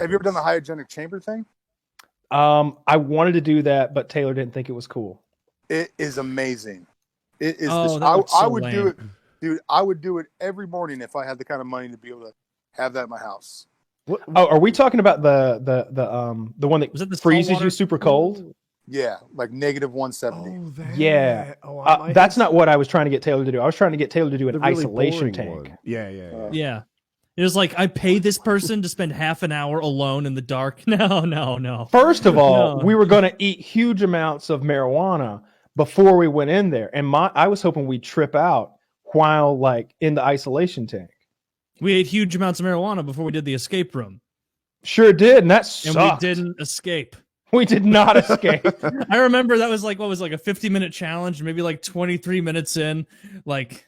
Have you ever done the hygienic chamber thing? I wanted to do that, but Taylor didn't think it was cool. It is amazing. It is. I would do it, dude. I would do it every morning if I had the kind of money to be able to have that in my house. Oh, are we talking about the one that Was it the freezes you super cold? Yeah, like -170. Oh, that. Yeah. Oh, that's not what I was trying to get Taylor to do. I was trying to get Taylor to do an the really isolation boring tank. one. Yeah. Yeah. It was like, I pay this person to spend half an hour alone in the dark. No. First of all, No. we were going to eat huge amounts of marijuana before we went in there, and I was hoping we'd trip out while like in the isolation tank. We ate huge amounts of marijuana before we did the escape room. Sure did, and that sucked. And we didn't escape. We did not escape. I remember that was like, what was like a 50-minute challenge, maybe like 23 minutes in, like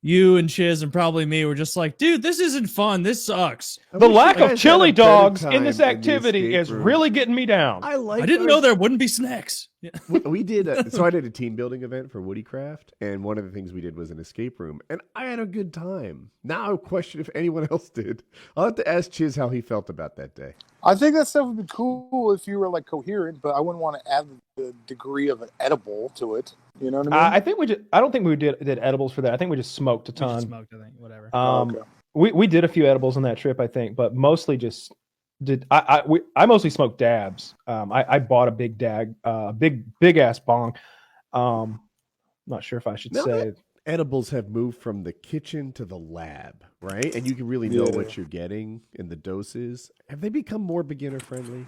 you and Chiz and probably me were just like, dude, this isn't fun. This sucks. The lack of chili dogs in this activity is really getting me down. I didn't know there wouldn't be snacks. Yeah. We did. So I did a team building event for Woodycraft, and one of the things we did was an escape room, and I had a good time. Now I question if anyone else did. I'll have to ask Chiz how he felt about that day. I think that stuff would be cool if you were like coherent, but I wouldn't want to add the degree of an edible to it. You know what I mean? I think I don't think we did edibles for that. I think we just smoked a ton. We just smoked, I think, whatever. Okay. We did a few edibles on that trip, I think, but mostly just did. I mostly smoked dabs. I bought a big big ass bong. Not sure if I should say. Edibles have moved from the kitchen to the lab, right? And you can really know what you're getting in the doses. Have they become more beginner friendly?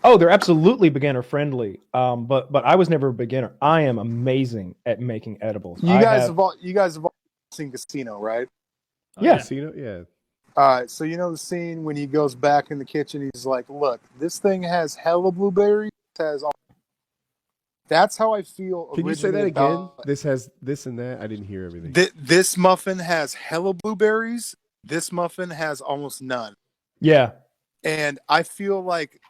Oh, they're absolutely beginner friendly. But I was never a beginner. I am amazing at making edibles. You guys have all seen Casino, right? Yeah. Casino, yeah. All right, so you know the scene when he goes back in the kitchen, he's like, look, this thing has hella blueberries, has all. That's how I feel. Can you say that again? This has this and that. I didn't hear everything. This muffin has hella blueberries. This muffin has almost none. Yeah. And I feel like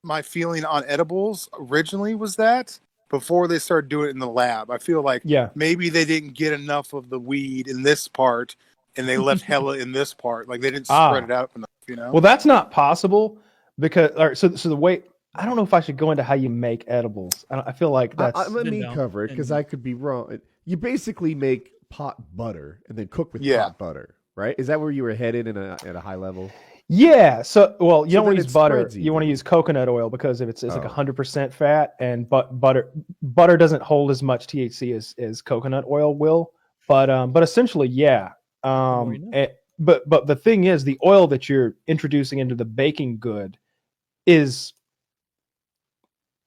my feeling on edibles originally was that before they started doing it in the lab. I feel like maybe they didn't get enough of the weed in this part and they left hella in this part. Like they didn't spread it out enough, you know? Well, that's not possible because so the way I don't know if I should go into how you make edibles. I feel like that's let me cover it because I could be wrong. You basically make pot butter and then cook with pot butter, right? Is that where you were headed at a high level? Yeah. So, well, you don't want to use butter. You want to use coconut oil because if it's like 100% fat, and butter doesn't hold as much THC as coconut oil will. But essentially, yeah. But the thing is, the oil that you're introducing into the baking good is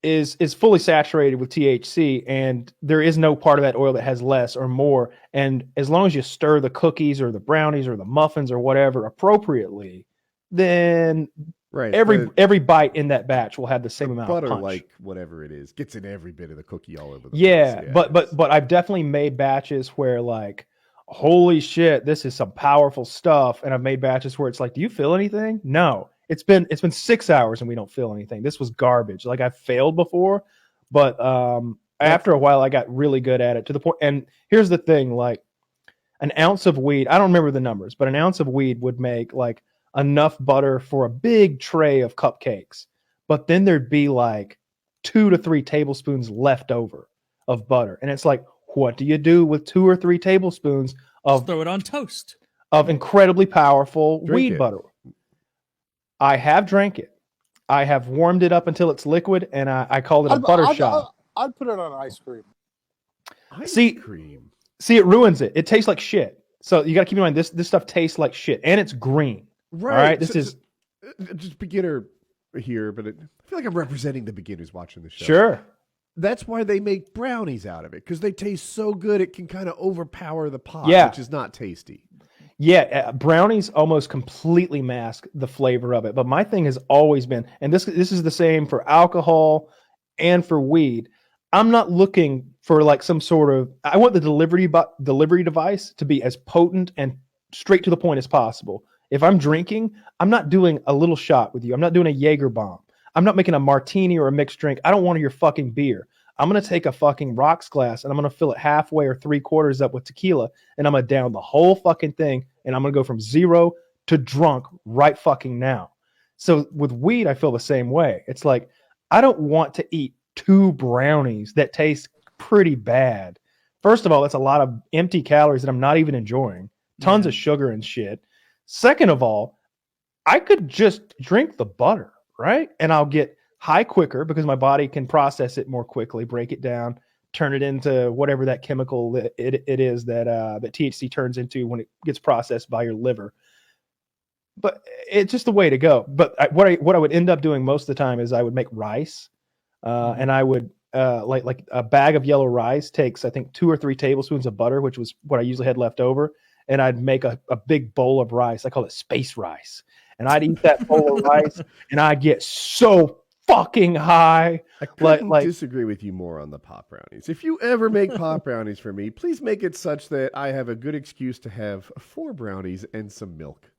fully saturated with THC, and there is no part of that oil that has less or more. And as long as you stir the cookies or the brownies or the muffins or whatever appropriately, then every bite in that batch will have the same amount butter, of punch. like whatever it is, gets in every bit of the cookie all over the place. Yeah, but I've definitely made batches where like, holy shit, this is some powerful stuff, and I've made batches where it's like, do you feel anything? No. It's been 6 hours and we don't feel anything. This was garbage. Like I've failed before, but after a while I got really good at it to the point. And here's the thing, like an ounce of weed, I don't remember the numbers, but an ounce of weed would make like enough butter for a big tray of cupcakes. But then there'd be like 2 to 3 tablespoons left over of butter. And it's like, what do you do with 2 or 3 tablespoons of just throw it on toast of incredibly powerful weed butter? I have drank it. I have warmed it up until it's liquid, and I called it a butter shot. I'd put it on ice cream. See, it ruins it. It tastes like shit. So you got to keep in mind this stuff tastes like shit, and it's green. Right. All right. This is just beginner here, but I feel like I'm representing the beginners watching the show. Sure. That's why they make brownies out of it, because they taste so good it can kind of overpower the pot, which is not tasty. Yeah, brownies almost completely mask the flavor of it. But my thing has always been, and this is the same for alcohol and for weed. I'm not looking for like some sort of. I want the delivery device to be as potent and straight to the point as possible. If I'm drinking, I'm not doing a little shot with you. I'm not doing a Jaeger bomb. I'm not making a martini or a mixed drink. I don't want your fucking beer. I'm going to take a fucking rocks glass and I'm going to fill it halfway or 3/4 up with tequila, and I'm going to down the whole fucking thing, and I'm going to go from 0 to drunk right fucking now. So with weed, I feel the same way. It's like, I don't want to eat 2 brownies that taste pretty bad. First of all, that's a lot of empty calories that I'm not even enjoying. Tons of sugar and shit. Second of all, I could just drink the butter, right? And I'll get high quicker because my body can process it more quickly, break it down, turn it into whatever that chemical it is that that THC turns into when it gets processed by your liver. But it's just the way to go. But what I would end up doing most of the time is I would make rice, and I would like a bag of yellow rice takes, I think, 2 or 3 tablespoons of butter, which was what I usually had left over, and I'd make a big bowl of rice. I call it space rice, and I'd eat that bowl of rice, and I get so fucking high. I couldn't disagree with you more on the pop brownies. If you ever make pop brownies for me, please make it such that I have a good excuse to have 4 brownies and some milk.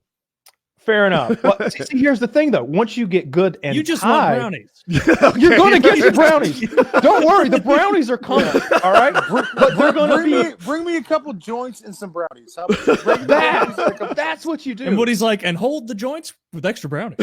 Fair enough. Well, see, here's the thing, though. Once you get good and you just high, want brownies. You're going to get your brownies. Don't worry, the brownies are coming. All right, but they're going to bring me a couple joints and some brownies. That's what you do. And Woody's like, and hold the joints with extra brownies.